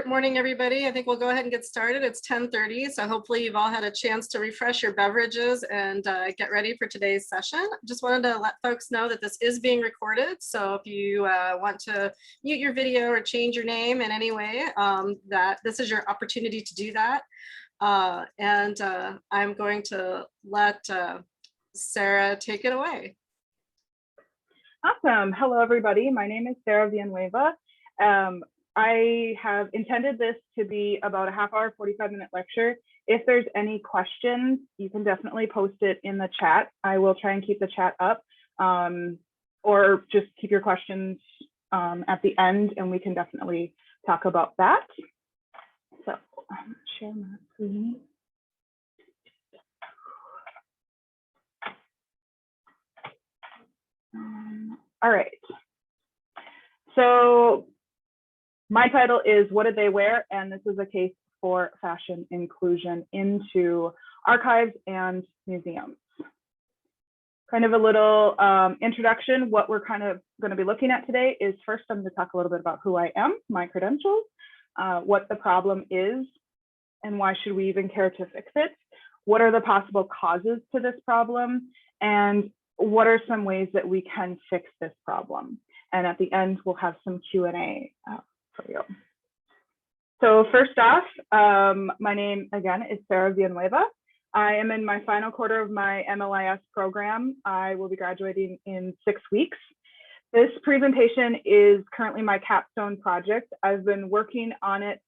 morning, everybody. I think we'll go ahead and get started. It's 10:30, so hopefully you've all had a chance to refresh your beverages and get ready for today's session. Just wanted to let folks know that this is being recorded, so if you want to mute your video or change your name in any way, that this is your opportunity to do that. I'm going to let Sarah take it away. Awesome. Hello, everybody. My name is Sarah Villanueva. I have intended this to be about a half-hour, 45-minute lecture. If there's any questions, you can definitely post it in the chat. I will try and keep the chat up, or just keep your questions at the end, and we can definitely talk about that. So, share my screen. All right. So my title is What Did They Wear? And this is a case for fashion inclusion into archives and museums. Kind of a little introduction. What we're kind of going to be looking at today is first, I'm going to talk a little bit about who I am, my credentials, what the problem is, and why should we even care to fix it? What are the possible causes to this problem? And what are some ways that we can fix this problem? And at the end, we'll have some Q&A for you. So first off, my name again is Sarah Villanueva. I am in my final quarter of my MLIS program. I will be graduating in 6 weeks. This presentation is currently my capstone project. I've been working on it,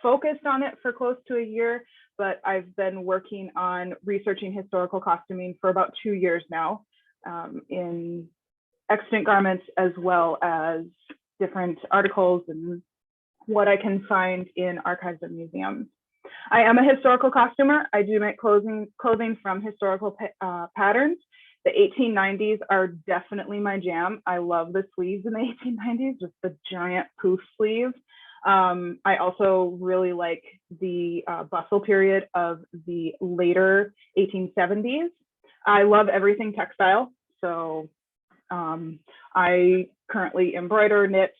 focused on it for close to a year, but I've been working on researching historical costuming for about 2 years now, in extant garments as well as different articles and what I can find in archives and museums. I am a historical costumer. I do make clothing from historical patterns. The 1890s are definitely my jam. I love the sleeves in the 1890s, just the giant poof sleeve. I also really like the bustle period of the later 1870s. I love everything textile. So I currently embroider, knit,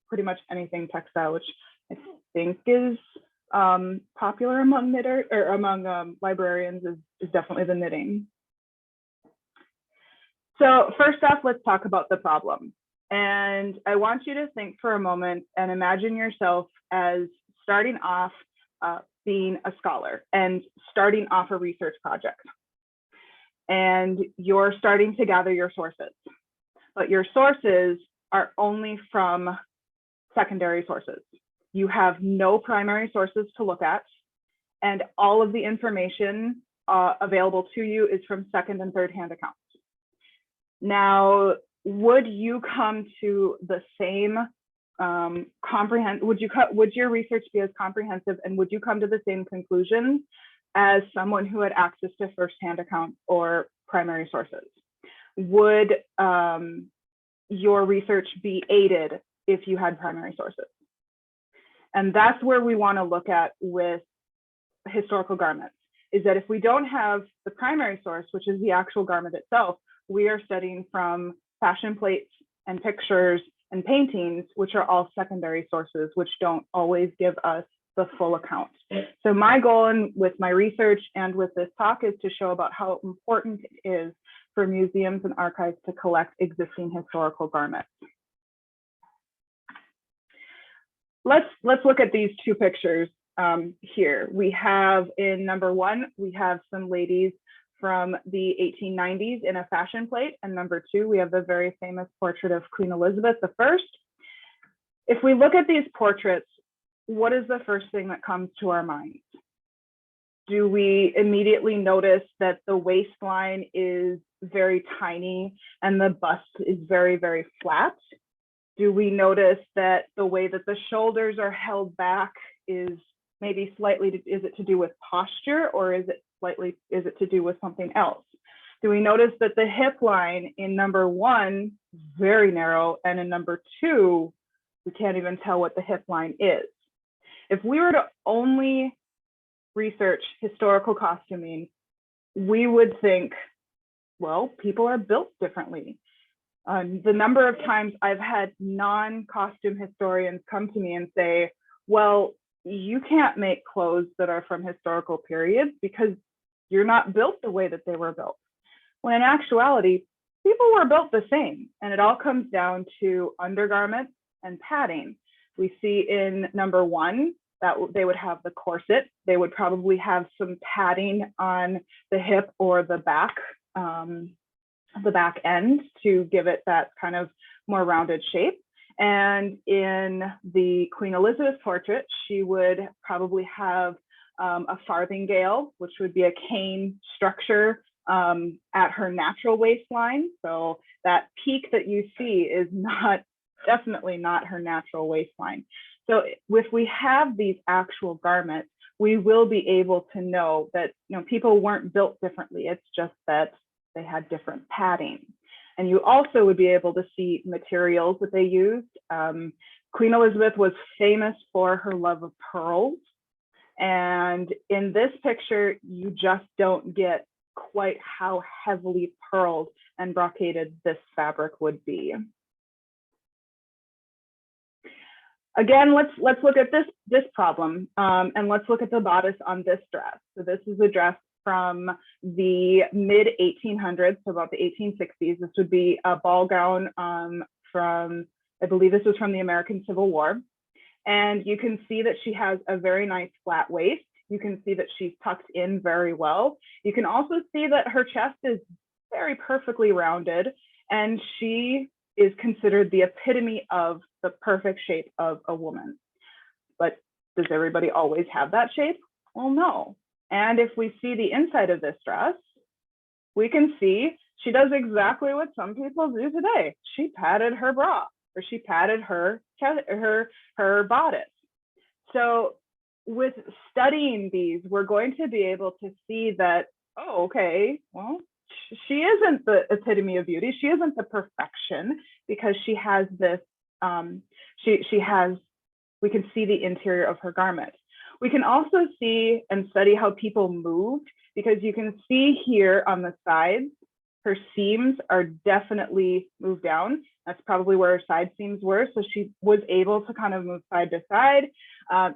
pretty much anything textile, which I think is popular among knitters or among librarians is definitely the knitting. So first off, let's talk about the problem. And I want you to think for a moment and imagine yourself as starting off being a scholar and starting off a research project. And you're starting to gather your sources, but your sources are only from secondary sources. You have no primary sources to look at, and all of the information available to you is from second and third hand accounts. Now, would you come to the same would your research be as comprehensive, and would you come to the same conclusions as someone who had access to first-hand accounts or primary sources? Would your research be aided if you had primary sources? And that's where we want to look at with historical garments, is that if we don't have the primary source, which is the actual garment itself, we are studying from fashion plates and pictures and paintings, which are all secondary sources, which don't always give us the full account. So my goal with my research and with this talk is to show about how important it is for museums and archives to collect existing historical garments. Let's look at these two pictures here. We have in number one, we have some ladies from the 1890s in a fashion plate. And number two, we have the very famous portrait of Queen Elizabeth I. If we look at these portraits, what is the first thing that comes to our minds? Do we immediately notice that the waistline is very tiny and the bust is very, very flat? Do we notice that the way that the shoulders are held back is maybe slightly, is it to do with posture, or is it to do with something else? Do we notice that the hip line in number one is very narrow, and in number two, we can't even tell what the hip line is? If we were to only research historical costuming, we would think, well, people are built differently. The number of times I've had non-costume historians come to me and say, well, you can't make clothes that are from historical periods because you're not built the way that they were built. When in actuality, people were built the same, and it all comes down to undergarments and padding. We see in number 1 that they would have the corset. They would probably have some padding on the hip or the back end to give it that kind of more rounded shape. And in the Queen Elizabeth portrait, she would probably have a farthingale, which would be a cane structure at her natural waistline. So that peak that you see is definitely not her natural waistline. So if we have these actual garments, we will be able to know that people weren't built differently. It's just that they had different padding. And you also would be able to see materials that they used. Queen Elizabeth was famous for her love of pearls. And in this picture, you just don't get quite how heavily pearled and brocaded this fabric would be. Again, let's look at this problem, and let's look at the bodice on this dress. So this is a dress from the mid 1800s, so about the 1860s. This would be a ball gown from, I believe this was from the American Civil War. And you can see that she has a very nice flat waist. You can see that she's tucked in very well. You can also see that her chest is very perfectly rounded, and she is considered the epitome of the perfect shape of a woman. But does everybody always have that shape? Well, no. And if we see the inside of this dress, we can see she does exactly what some people do today. She padded her bra, or she padded her bodice. So with studying these, we're going to be able to see that, oh, okay, well, she isn't the epitome of beauty. She isn't the perfection, because she has this, we can see the interior of her garment. We can also see and study how people moved, because you can see here on the sides, her seams are definitely moved down. That's probably where her side seams were. So she was able to kind of move side to side.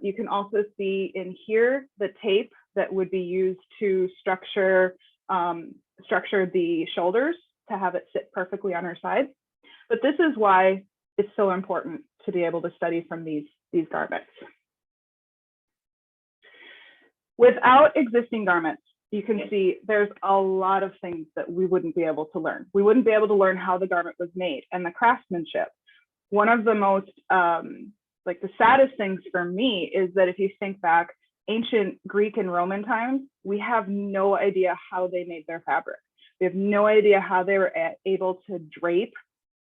You can also see in here the tape that would be used to structure the shoulders to have it sit perfectly on her side. But this is why it's so important to be able to study from these garments. Without existing garments, you can see there's a lot of things that we wouldn't be able to learn. We wouldn't be able to learn how the garment was made and the craftsmanship. One of the most, like the saddest things for me is that if you think back, ancient Greek and Roman times, we have no idea how they made their fabric. We have no idea how they were able to drape,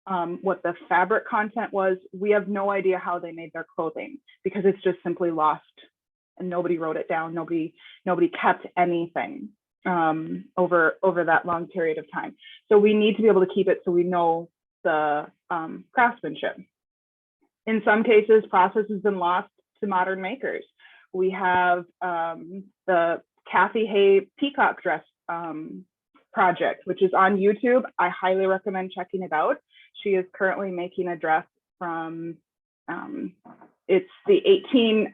what the fabric content was. We have no idea how they made their clothing, because it's just simply lost and nobody wrote it down. Nobody kept anything over that long period of time. So we need to be able to keep it so we know the craftsmanship. In some cases, process has been lost to modern makers. We have the Kathy Hay peacock dress project, which is on YouTube. I highly recommend checking it out. She is currently making a dress from, it's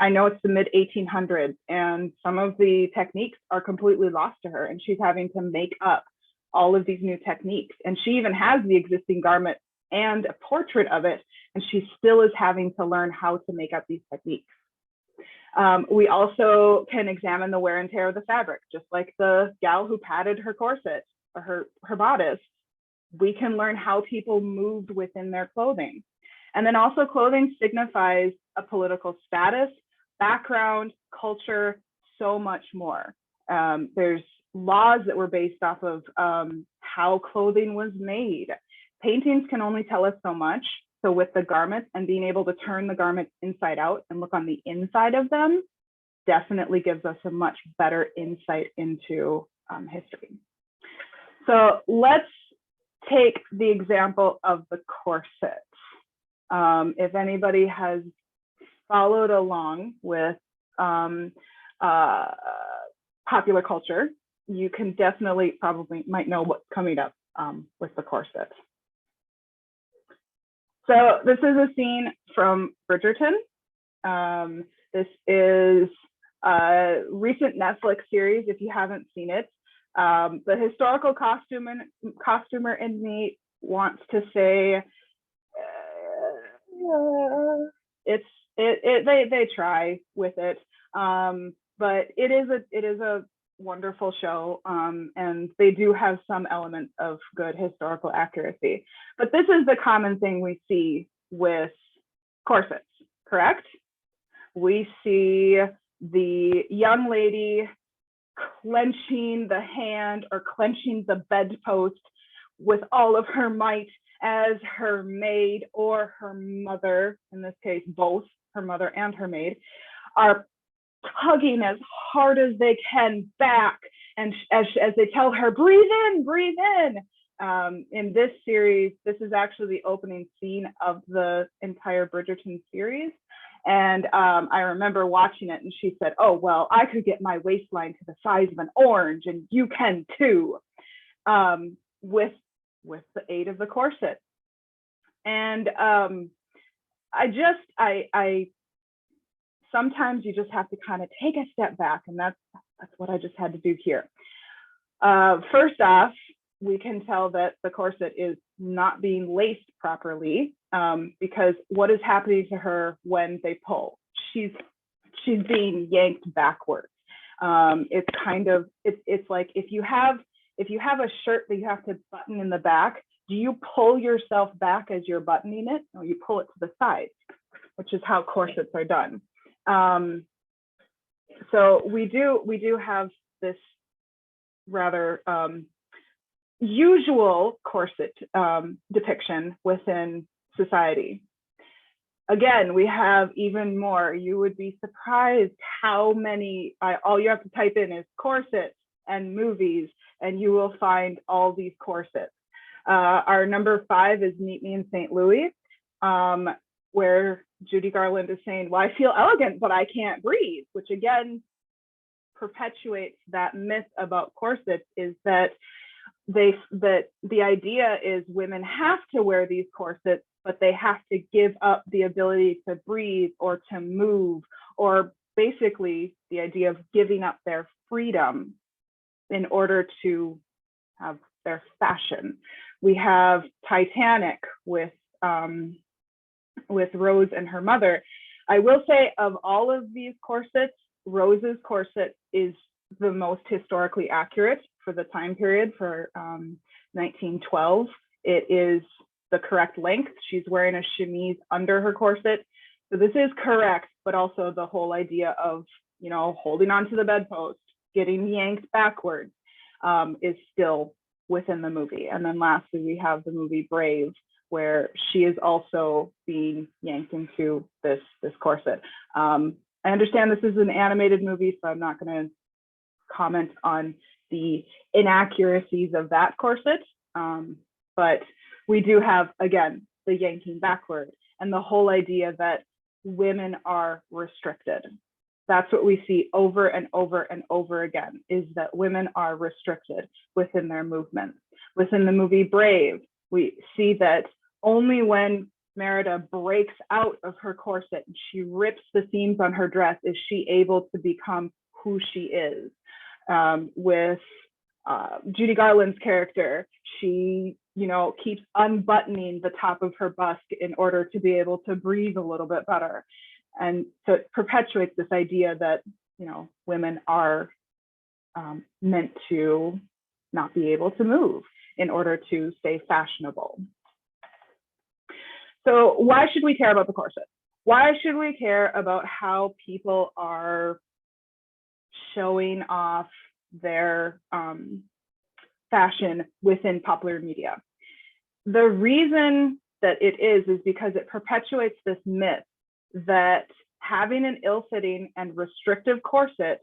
I know it's the mid 1800s, and some of the techniques are completely lost to her, and she's having to make up all of these new techniques. And she even has the existing garment and a portrait of it, and she still is having to learn how to make up these techniques. We also can examine the wear and tear of the fabric, just like the gal who padded her corset or her bodice. We can learn how people moved within their clothing. And then also clothing signifies a political status, background, culture, so much more. There's laws that were based off of how clothing was made. Paintings can only tell us so much. So with the garments and being able to turn the garments inside out and look on the inside of them definitely gives us a much better insight into history. So let's take the example of the corset. If anybody has followed along with popular culture, you can definitely probably might know what's coming up with the corset. So this is a scene from Bridgerton. This is a recent Netflix series, if you haven't seen it. The historical costumer in me wants to say they try with it, but it is a wonderful show, and they do have some elements of good historical accuracy. But this is the common thing we see with corsets, correct? We see the young lady clenching the hand or clenching the bedpost with all of her might as her maid or her mother, in this case, both her mother and her maid, are tugging as hard as they can back, and as they tell her, breathe in, breathe in. In this series, this is actually the opening scene of the entire Bridgerton series. And I remember watching it, and she said, oh, well, I could get my waistline to the size of an orange, and you can too, with the aid of the corset. And I sometimes you just have to kind of take a step back, and that's what I just had to do here. First off, we can tell that the corset is not being laced properly, because what is happening to her when they pull? She's being yanked backwards. It's kind of it's like if you have a shirt that you have to button in the back, do you pull yourself back as you're buttoning it, or you pull it to the side, which is how corsets are done. So we do have this rather usual corset depiction within society. Again, we have even more. You would be surprised how many, all you have to type in is corset and movies, and you will find all these corsets. Our number 5 is Meet Me in St. Louis, where Judy Garland is saying, well, I feel elegant, but I can't breathe, which again perpetuates that myth about corsets, is that the idea is women have to wear these corsets, but they have to give up the ability to breathe or to move, or basically the idea of giving up their freedom in order to have their fashion. We have Titanic with Rose and her mother. I will say, of all of these corsets, Rose's corset is the most historically accurate for the time period, for 1912. It is the correct length. She's wearing a chemise under her corset. So this is correct, but also the whole idea of, you know, holding onto the bedpost, getting yanked backwards, is still within the movie. And then lastly, we have the movie Brave, where she is also being yanked into this corset. I understand this is an animated movie, so I'm not going to comment on the inaccuracies of that corset, but we do have, again, the yanking backward and the whole idea that women are restricted. That's what we see over and over and over again, is that women are restricted within their movements. Within the movie Brave, we see that only when Merida breaks out of her corset and she rips the seams on her dress is she able to become who she is. With Judy Garland's character, she, you know, keeps unbuttoning the top of her bust in order to be able to breathe a little bit better. And so it perpetuates this idea that, you know, women are meant to not be able to move in order to stay fashionable. So why should we care about the corset? Why should we care about how people are showing off their fashion within popular media? The reason that it is because it perpetuates this myth that having an ill-fitting and restrictive corset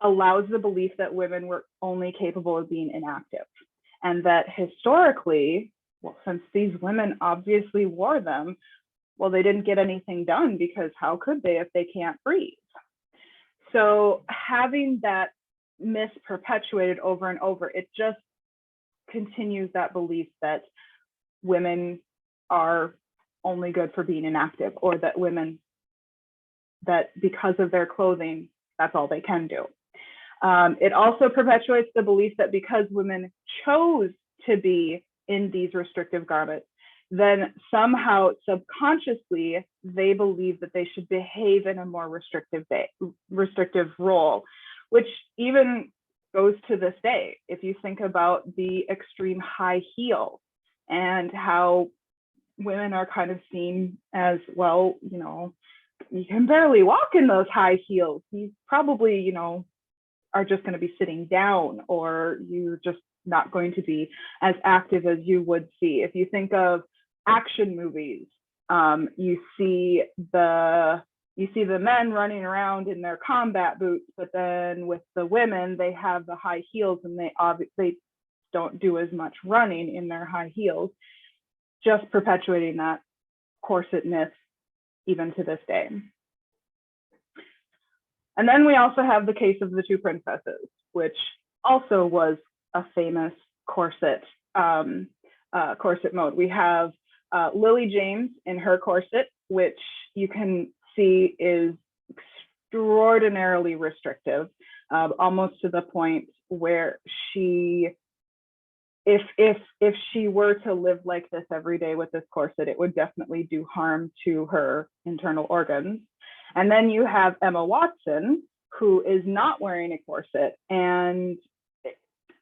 allows the belief that women were only capable of being inactive. And that historically, well, since these women obviously wore them, well, they didn't get anything done, because how could they if they can't breathe? So having that myth perpetuated over and over, it just continues that belief that women are only good for being inactive, or that women that because of their clothing, that's all they can do. It also perpetuates the belief that because women chose to be in these restrictive garments, then somehow subconsciously they believe that they should behave in a more restrictive role, which even goes to this day. If you think about the extreme high heel and how women are kind of seen as, well, you know, you can barely walk in those high heels. You probably, you know, are just going to be sitting down, or you're just not going to be as active as you would see. If you think of action movies, you see the men running around in their combat boots, but then with the women, they have the high heels, and they don't do as much running in their high heels, just perpetuating that corset myth even to this day. And then we also have the case of the two princesses, which also was a famous corset mode. We have Lily James in her corset, which you can see is extraordinarily restrictive, almost to the point where she, if she were to live like this every day with this corset, it would definitely do harm to her internal organs. And then you have Emma Watson, who is not wearing a corset, and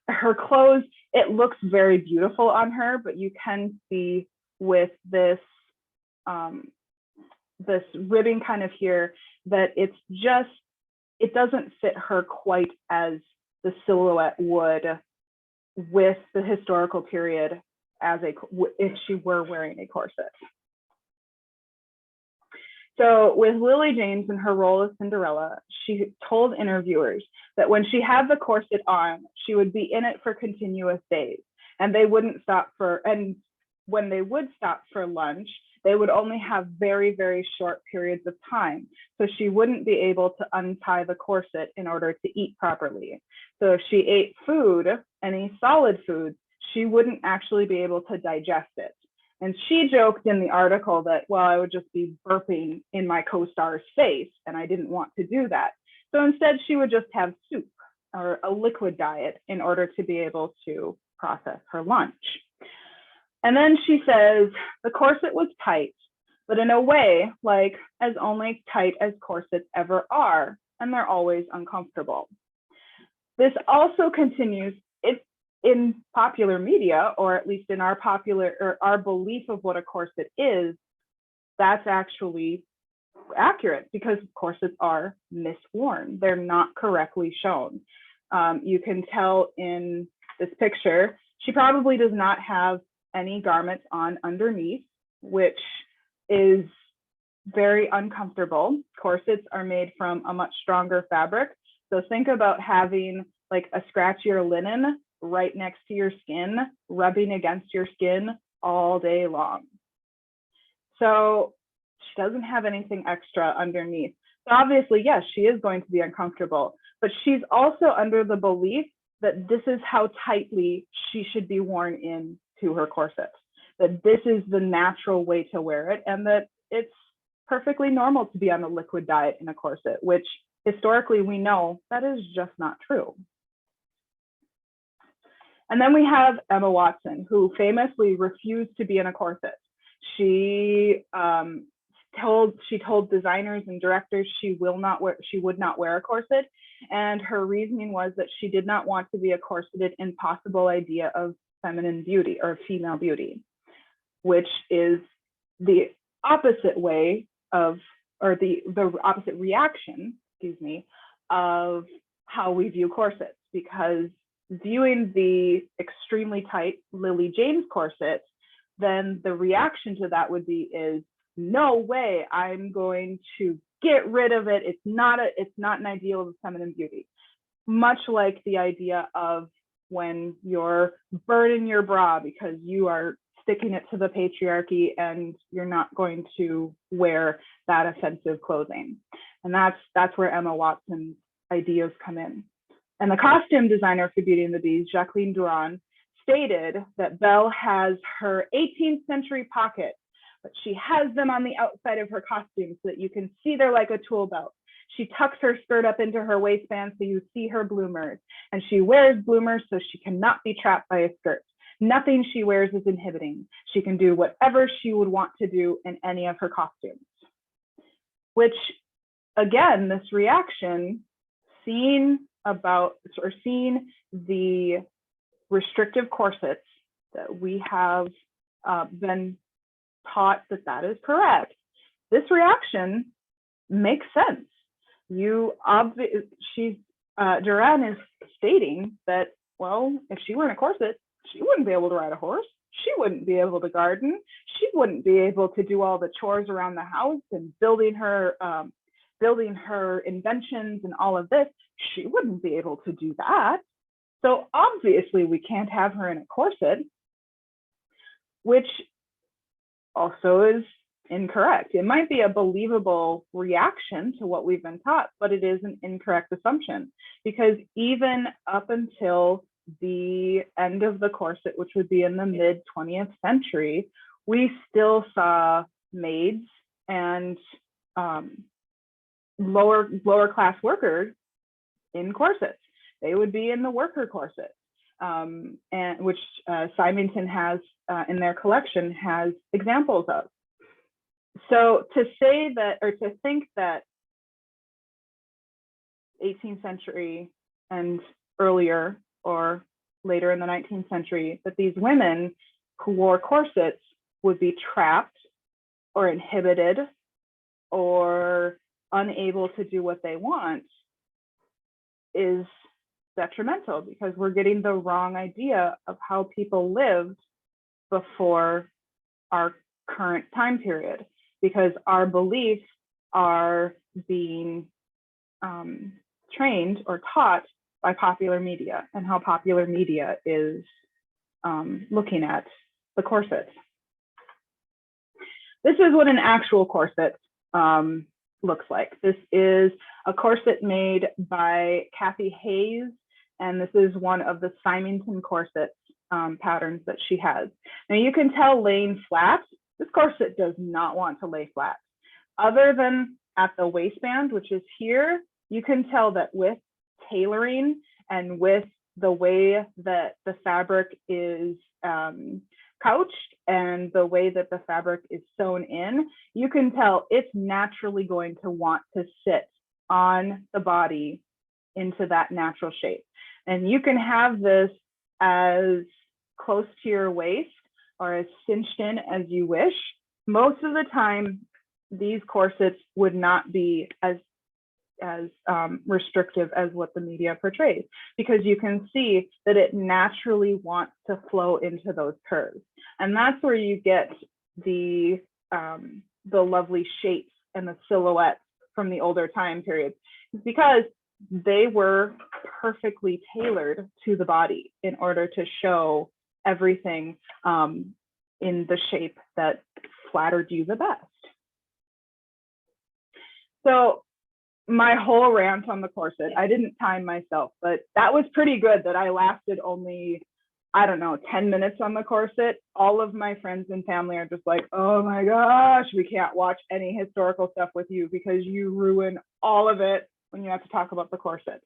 her clothes, it looks very beautiful on her, but you can see with this this ribbing kind of here that it doesn't fit her quite as the silhouette would with the historical period if she were wearing a corset. So with Lily James in her role as Cinderella, she told interviewers that when she had the corset on, she would be in it for continuous days, and they wouldn't stop and when they would stop for lunch, they would only have very, very short periods of time. So she wouldn't be able to untie the corset in order to eat properly. So if she ate food, any solid foods, she wouldn't actually be able to digest it. And she joked in the article that, well, I would just be burping in my co-star's face, and I didn't want to do that. So instead, she would just have soup or a liquid diet in order to be able to process her lunch. And then she says, the corset was tight, but in a way, like as only tight as corsets ever are, and they're always uncomfortable. This also continues in popular media, or at least in our belief of what a corset is. That's actually accurate, because corsets are misworn. They're not correctly shown. You can tell in this picture, she probably does not have any garments on underneath, which is very uncomfortable. Corsets are made from a much stronger fabric. So think about having like a scratchier linen right next to your skin, rubbing against your skin all day long. So she doesn't have anything extra underneath. So obviously, yes, she is going to be uncomfortable, but she's also under the belief that this is how tightly she should be worn into her corset, that this is the natural way to wear it, and that it's perfectly normal to be on a liquid diet in a corset, which historically we know that is just not true. And then we have Emma Watson, who famously refused to be in a corset. She told designers and directors she would not wear a corset, and her reasoning was that she did not want to be a corseted, impossible idea of feminine beauty or female beauty, which is the opposite way of, or the opposite reaction, excuse me, of how we view corsets, because viewing the extremely tight Lily James corset, then the reaction to that would be no way, I'm going to get rid of it. It's not an ideal of feminine beauty. Much like the idea of when you're burning your bra because you are sticking it to the patriarchy and you're not going to wear that offensive clothing. And that's where Emma Watson's ideas come in. And the costume designer for Beauty and the Beast, Jacqueline Durand, stated that Belle has her 18th century pocket, but she has them on the outside of her costume so that you can see they're like a tool belt. She tucks her skirt up into her waistband so you see her bloomers, and she wears bloomers so she cannot be trapped by a skirt. Nothing she wears is inhibiting. She can do whatever she would want to do in any of her costumes. Which, again, this reaction, seeing the restrictive corsets that we have been taught that is correct, this reaction makes sense. Duran is stating that, well, if she were in a corset, she wouldn't be able to ride a horse. She wouldn't be able to garden. She wouldn't be able to do all the chores around the house and building her inventions and all of this. She wouldn't be able to do that. So obviously we can't have her in a corset, which also is incorrect. It might be a believable reaction to what we've been taught, but it is an incorrect assumption, because even up until the end of the corset, which would be in the mid 20th century, we still saw maids and lower class workers in corsets. They would be in the worker corset, and which Symington has in their collection has examples of. So to say that, or to think that 18th century and earlier or later in the 19th century, that these women who wore corsets would be trapped or inhibited or unable to do what they want is detrimental, because we're getting the wrong idea of how people lived before our current time period, because our beliefs are being trained or taught by popular media and how popular media is looking at the corset. This is what an actual corset looks like. This is a corset made by Kathy Hayes, and this is one of the Symington corset patterns that she has. Now you can tell laying flat, this corset does not want to lay flat. Other than at the waistband, which is here, you can tell that with tailoring and with the way that the fabric is couched and the way that the fabric is sewn in, you can tell it's naturally going to want to sit on the body into that natural shape. And you can have this as close to your waist or as cinched in as you wish. Most of the time, these corsets would not be as restrictive as what the media portrays, because you can see that it naturally wants to flow into those curves. And that's where you get the lovely shapes and the silhouettes from the older time periods, because they were perfectly tailored to the body in order to show everything in the shape that flattered you the best. So my whole rant on the corset, I didn't time myself, but that was pretty good that I lasted only, I don't know, 10 minutes on the corset. All of my friends and family are just like, oh my gosh, we can't watch any historical stuff with you because you ruin all of it when you have to talk about the corset.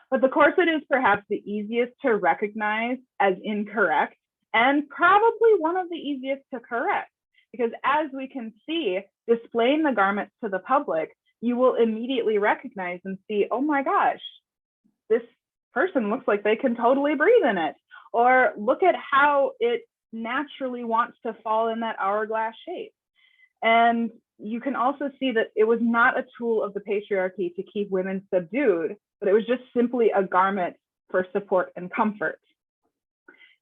But the corset is perhaps the easiest to recognize as incorrect, and probably one of the easiest to correct, because as we can see, displaying the garments to the public, you will immediately recognize and see, oh my gosh, this person looks like they can totally breathe in it. Or look at how it naturally wants to fall in that hourglass shape. And you can also see that it was not a tool of the patriarchy to keep women subdued, but it was just simply a garment for support and comfort.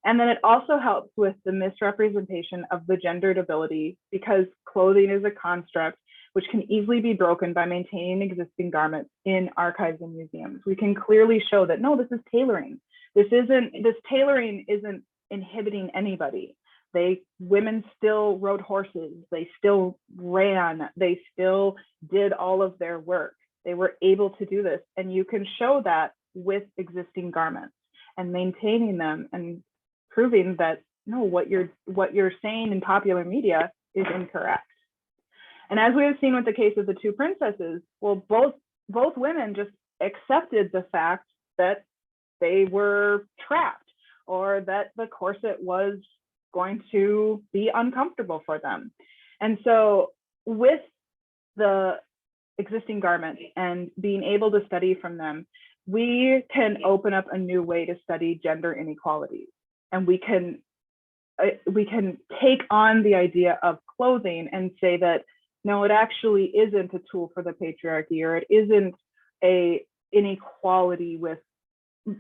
And then it also helps with the misrepresentation of the gendered ability, because clothing is a construct which can easily be broken by maintaining existing garments in archives and museums. We can clearly show that, no, this is tailoring. This tailoring isn't inhibiting anybody. Women still rode horses, they still ran, they still did all of their work. They were able to do this, and you can show that with existing garments and maintaining them and proving that, no, what you're saying in popular media is incorrect. And as we have seen with the case of the two princesses, well, both women just accepted the fact that they were trapped or that the corset was going to be uncomfortable for them. And so with the existing garments and being able to study from them, we can open up a new way to study gender inequalities. And we can take on the idea of clothing and say that, no, it actually isn't a tool for the patriarchy, or it isn't a inequality with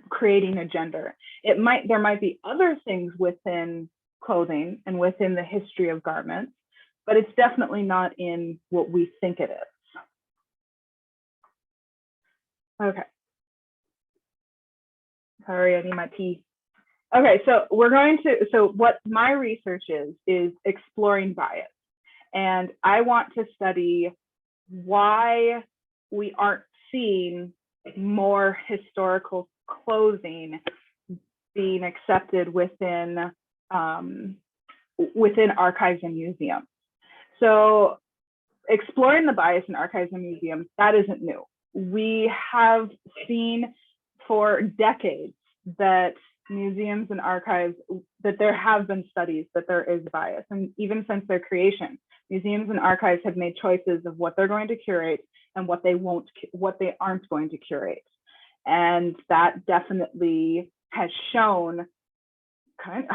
creating a gender. There might be other things within clothing and within the history of garments, but it's definitely not in what we think it is. Okay. Sorry, I need my pee. Okay, so what my research is exploring bias. And I want to study why we aren't seeing more historical clothing being accepted within archives and museums. So exploring the bias in archives and museums, that isn't new. We have seen for decades that museums and archives, that there have been studies that there is bias. And even since their creation, museums and archives have made choices of what they're going to curate and what they aren't going to curate. And that definitely has shown kind of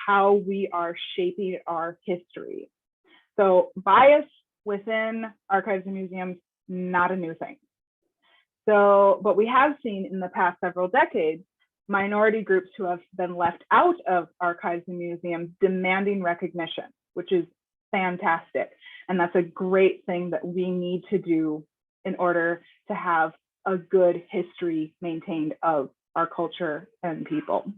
how we are shaping our history. So bias within archives and museums, not a new thing. So, but we have seen in the past several decades, minority groups who have been left out of archives and museums demanding recognition, which is fantastic. And that's a great thing that we need to do in order to have a good history maintained of our culture and people.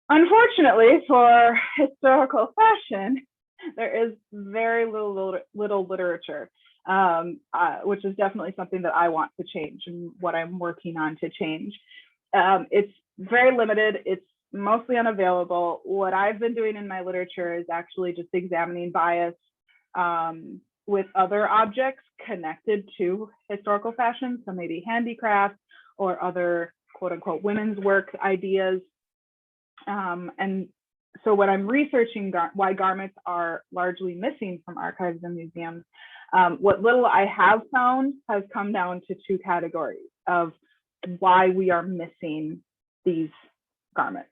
Unfortunately, for historical fashion, there is very little literature, which is definitely something that I want to change and what I'm working on to change. It's very limited. It's mostly unavailable. What I've been doing in my literature is actually just examining bias with other objects connected to historical fashion. So maybe handicraft or other quote unquote women's work ideas. And so when I'm researching why garments are largely missing from archives and museums, what little I have found has come down to two categories of why we are missing these garments.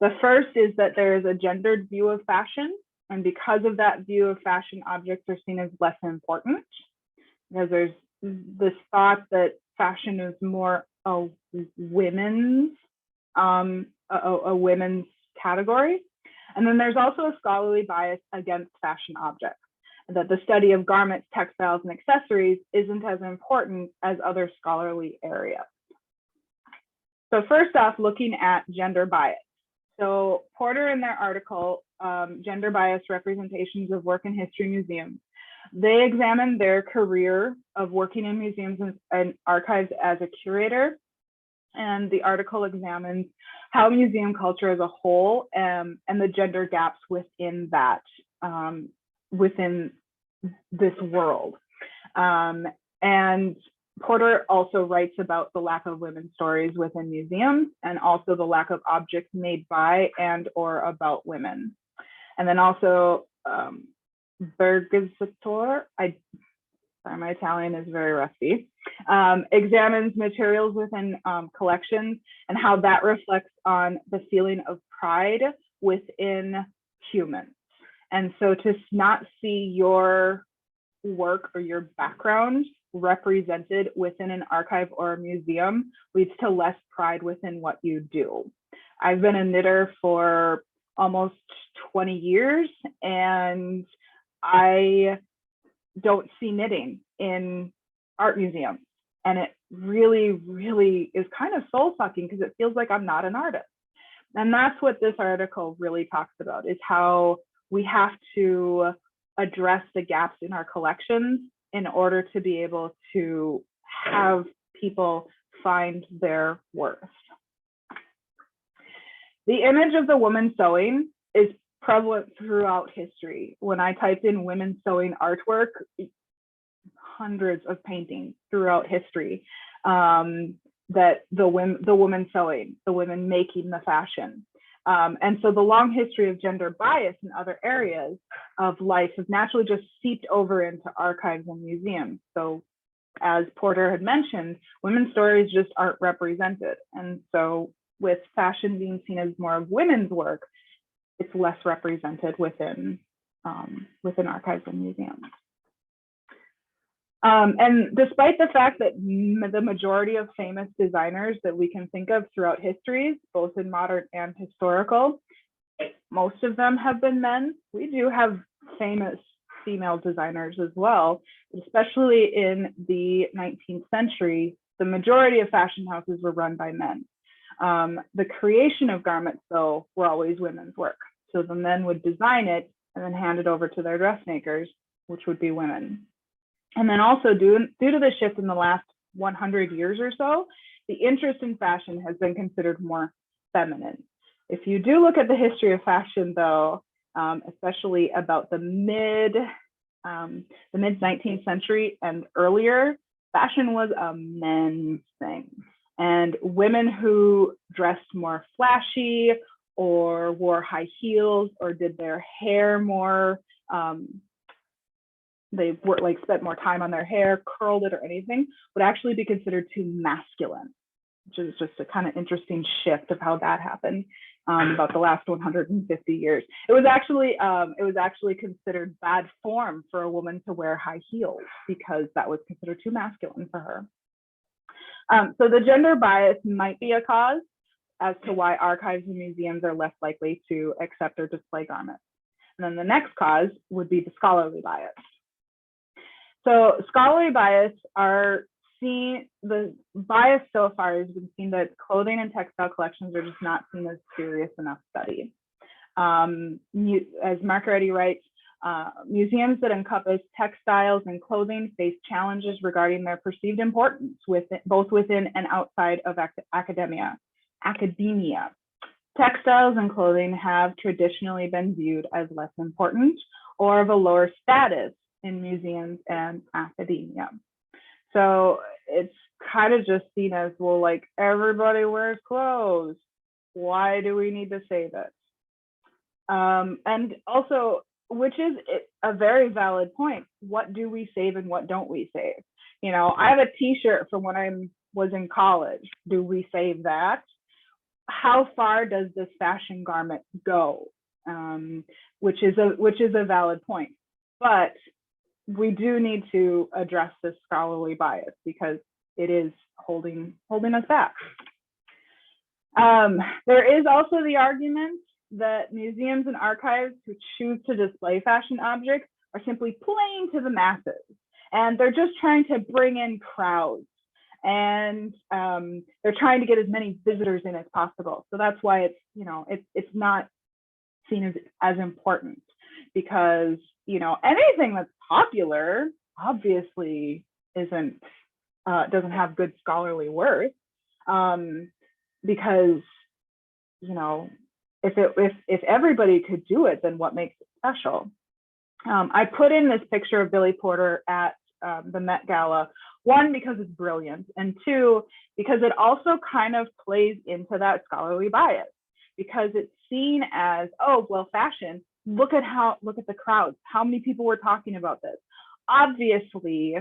The first is that there is a gendered view of fashion, and because of that view of fashion, objects are seen as less important, because there's this thought that fashion is more a women's category. And then there's also a scholarly bias against fashion objects, that the study of garments, textiles, and accessories isn't as important as other scholarly areas. So first off, looking at gender bias. So Porter, in their article, Gender Bias Representations of Work in History Museums, they examined their career of working in museums and archives as a curator. And the article examines how museum culture as a whole and the gender gaps within that, within this world. And Porter also writes about the lack of women's stories within museums and also the lack of objects made by and or about women. And then also Bergzator, sorry, my Italian is very rusty, examines materials within collections and how that reflects on the feeling of pride within humans. And so to not see your work or your background represented within an archive or a museum leads to less pride within what you do. I've been a knitter for almost 20 years, and I don't see knitting in art museums. And it really, really is kind of soul sucking because it feels like I'm not an artist. And that's what this article really talks about, is how we have to address the gaps in our collections in order to be able to have people find their worth. The image of the woman sewing is prevalent throughout history. When I typed in women sewing artwork, hundreds of paintings throughout history, that the women sewing, the women making the fashion. And so the long history of gender bias in other areas of life has naturally just seeped over into archives and museums. So as Porter had mentioned, women's stories just aren't represented. And so with fashion being seen as more of women's work, it's less represented within archives and museums. And despite the fact that the majority of famous designers that we can think of throughout histories, both in modern and historical, most of them have been men. We do have famous female designers as well, especially in the 19th century. The majority of fashion houses were run by men. The creation of garments, though, were always women's work. So the men would design it and then hand it over to their dressmakers, which would be women. And then also due to the shift in the last 100 years or so, the interest in fashion has been considered more feminine. If you do look at the history of fashion, though, especially about the mid 19th century and earlier, fashion was a men's thing. And women who dressed more flashy or wore high heels or did their hair more, they were like spent more time on their hair, curled it or anything, would actually be considered too masculine, which is just a kind of interesting shift of how that happened about the last 150 years. It was actually considered bad form for a woman to wear high heels because that was considered too masculine for her. So the gender bias might be a cause as to why archives and museums are less likely to accept or display garments. And then the next cause would be the scholarly bias. So scholarly bias are seen, the bias so far has been seen that clothing and textile collections are just not seen as serious enough study. As Mark already writes, museums that encompass textiles and clothing face challenges regarding their perceived importance both within and outside of academia. Textiles and clothing have traditionally been viewed as less important or of a lower status in museums and academia. So it's kind of just seen as, well, like everybody wears clothes. Why do we need to save it? And also, which is a very valid point. What do we save and what don't we save? You know, I have a t-shirt from when I was in college. Do we save that? How far does this fashion garment go? Which is a valid point. But we do need to address this scholarly bias because it is holding us back. There is also the argument that museums and archives who choose to display fashion objects are simply playing to the masses, and they're just trying to bring in crowds, and they're trying to get as many visitors in as possible. So that's why it's not seen as important, because anything that's popular obviously doesn't have good scholarly worth, because if everybody could do it, then what makes it special? I put in this picture of Billy Porter at the Met Gala, one, because it's brilliant, and two, because it also kind of plays into that scholarly bias, because it's seen as, oh, well, fashion, look at the crowds, how many people were talking about this. Obviously,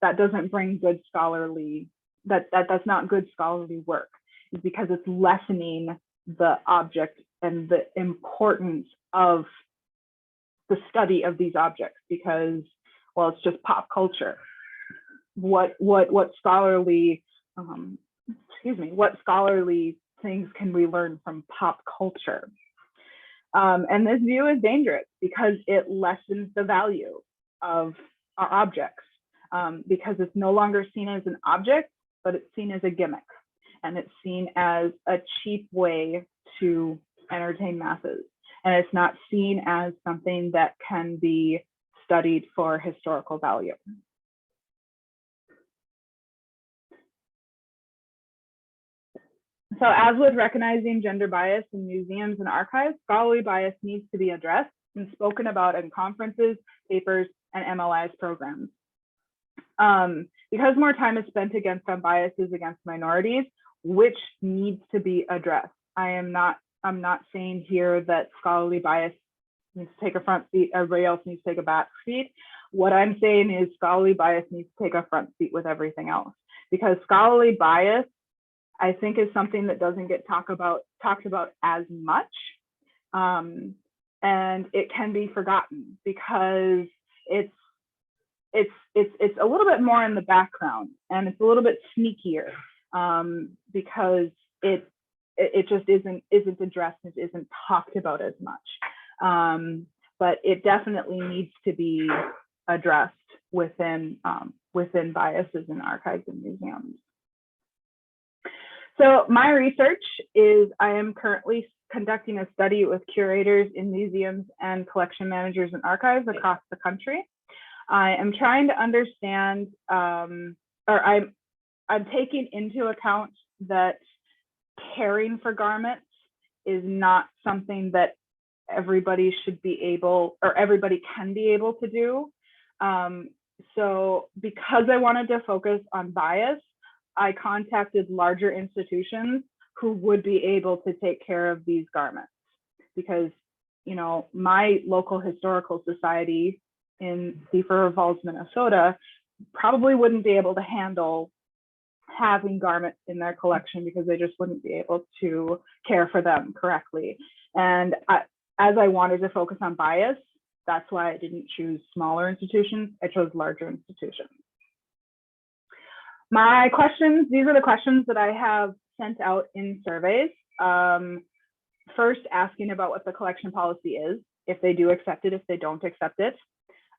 that doesn't bring good scholarly, that's not good scholarly work, because it's lessening the object and the importance of the study of these objects, because, well, it's just pop culture. What scholarly things can we learn from pop culture? And this view is dangerous because it lessens the value of our objects, because it's no longer seen as an object, but it's seen as a gimmick, and it's seen as a cheap way to entertain masses. And it's not seen as something that can be studied for historical value. So as with recognizing gender bias in museums and archives, scholarly bias needs to be addressed and spoken about in conferences, papers, and MLI's programs. Because more time is spent on biases against minorities, which needs to be addressed. I'm not saying here that scholarly bias needs to take a front seat, everybody else needs to take a back seat. What I'm saying is scholarly bias needs to take a front seat with everything else, because scholarly bias, I think, is something that doesn't get talked about as much, and it can be forgotten because it's a little bit more in the background, and it's a little bit sneakier, because it just isn't addressed, it isn't talked about as much, but it definitely needs to be addressed within biases in archives and museums. So my research is, I am currently conducting a study with curators in museums and collection managers and archives across the country. I am trying to understand, or I'm taking into account that caring for garments is not something that everybody should be able, or everybody can be able to do. So because I wanted to focus on bias, I contacted larger institutions who would be able to take care of these garments, because, you know, my local historical society in Thief River Falls, Minnesota, probably wouldn't be able to handle having garments in their collection because they just wouldn't be able to care for them correctly. And as I wanted to focus on bias, that's why I didn't choose smaller institutions, I chose larger institutions. My questions, these are the questions that I have sent out in surveys. First, asking about what the collection policy is, if they do accept it, if they don't accept it.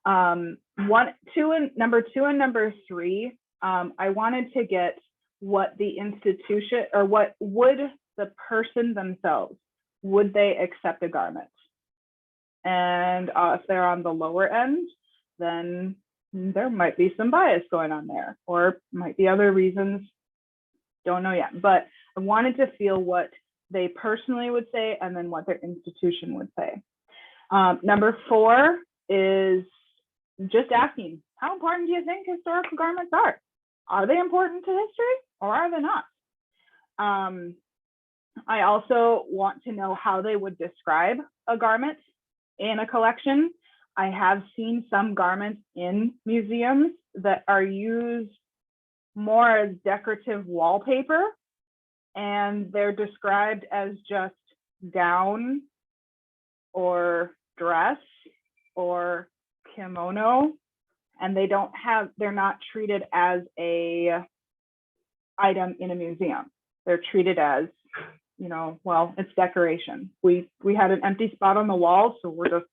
Number two and number three, I wanted to get what the institution, or what would the person themselves, would they accept a garment? And if they're on the lower end, then there might be some bias going on there, or might be other reasons, don't know yet. But I wanted to feel what they personally would say and then what their institution would say. Number four is just asking, how important do you think historical garments are? Are they important to history or are they not? I also want to know how they would describe a garment in a collection. I have seen some garments in museums that are used more as decorative wallpaper, and they're described as just gown or dress or kimono, and they're not treated as a item in a museum. They're treated as, you know, well, it's decoration. We had an empty spot on the wall, so we're just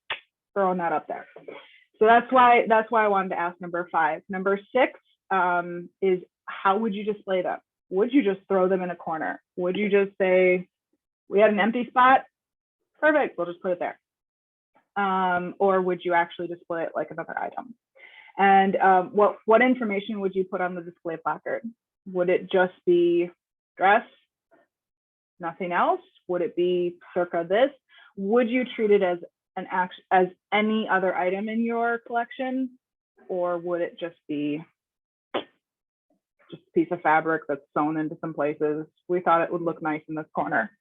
throwing that up there. So that's why I wanted to ask number five. Number six is, how would you display them? Would you just throw them in a corner? Would you just say, we had an empty spot? Perfect, we'll just put it there. Or would you actually display it like another item? And what information would you put on the display placard? Would it just be dress, nothing else? Would it be circa this? Would you treat it as as any other item in your collection, or would it just be just a piece of fabric that's sewn into some places? We thought it would look nice in this corner.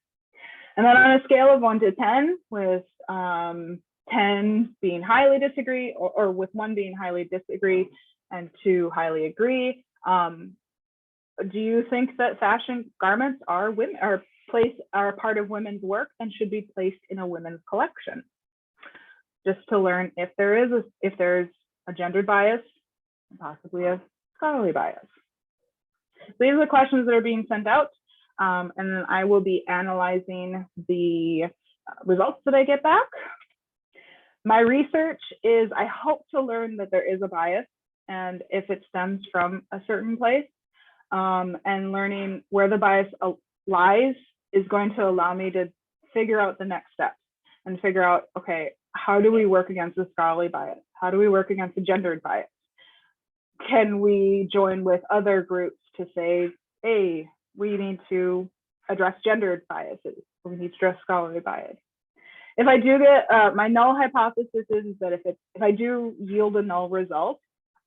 And then on a scale of 1 to 10, with 10 being highly disagree, or with 1 being highly disagree and 2 highly agree, do you think that fashion garments are a part of women's work and should be placed in a women's collection? Just to learn if there's a gendered bias, possibly a scholarly bias. So these are the questions that are being sent out, and then I will be analyzing the results that I get back. My research is, I hope to learn that there is a bias, and if it stems from a certain place, and learning where the bias lies is going to allow me to figure out the next steps and figure out, okay, how do we work against the scholarly bias? How do we work against the gendered bias? Can we join with other groups to say, hey, we need to address gendered biases. We need to address scholarly bias. If I do get, my null hypothesis is that if I do yield a null result,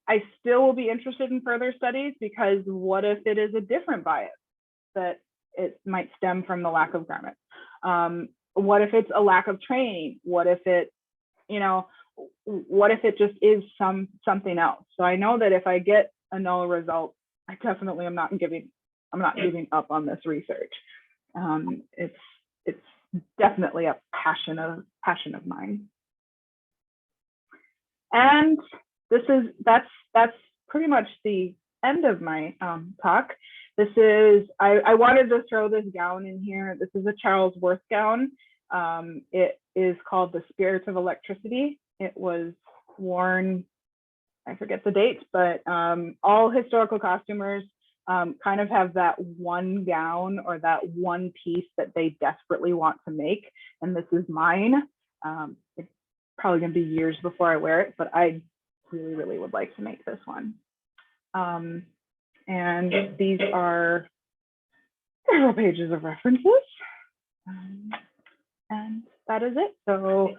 I still will be interested in further studies, because what if it is a different bias that it might stem from the lack of grammar? What if it's a lack of training? What if it, you know, what if it just is something else? So I know that if I get a null result, I definitely am not giving up on this research. It's definitely a passion of mine. And that's pretty much the end of my talk. This is, I wanted to throw this gown in here. This is a Charles Worth gown. It is called the Spirits of Electricity. It was worn, I forget the date, but all historical costumers kind of have that one gown or that one piece that they desperately want to make. And this is mine. It's probably gonna be years before I wear it, but I really, really would like to make this one. And these are several pages of references. And that is it. So